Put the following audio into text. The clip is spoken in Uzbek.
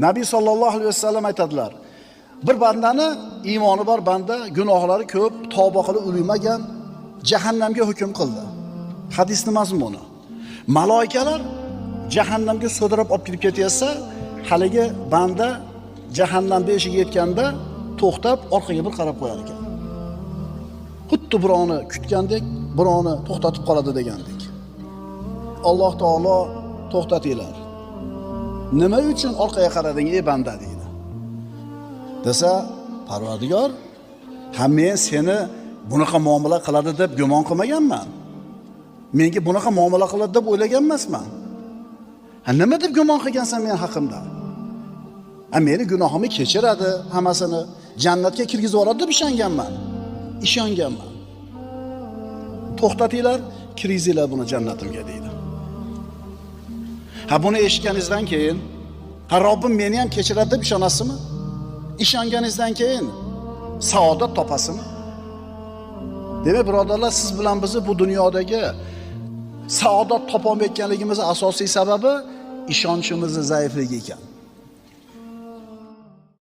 Nabiy sallallohu alayhi vasallam aytadilar: bir bandani iymoni bor banda, gunohlari ko'p, tavba qilib ulamagan, jahannamga hukm qildi. Hadisning mazmuni. Maloikalar jahannamga so'dirib olib kirib ketayotsa, haligi banda jahannam beshiga yetganda to'xtab orqaga bir qarab qo'yar ekan. Xuddi birovni kutgandek, birovni to'xtatib qoladi degandek. Alloh taolo to'xtatinglar. Nima uchun orqaga qarading ey banda deydi. Desa, Parvardigor, men seni bunaqa muomala qiladi deb gumon qilmaganman. Menga bunaqa muomala qiladi deb o'ylagan emasman. Nima deb gumon qilgansan men haqimda? Meni gunohimni kechiradi, hammasini jannatga kirgizib yuboradi deb ishonganman. To'xtatinglar, kiringizlar buni jannatimga deydi. Buni eshitganingizdan keyin, Robbim meni ham kechiradi deb ishonasizmi? Ishonganingizdan keyin saodat topasizmi? Demak, birodarlar, siz bilan bizni bu dunyodagi saodat topolmayotganligimizning asosiy sababi ishonchimizning zaifligi ekan.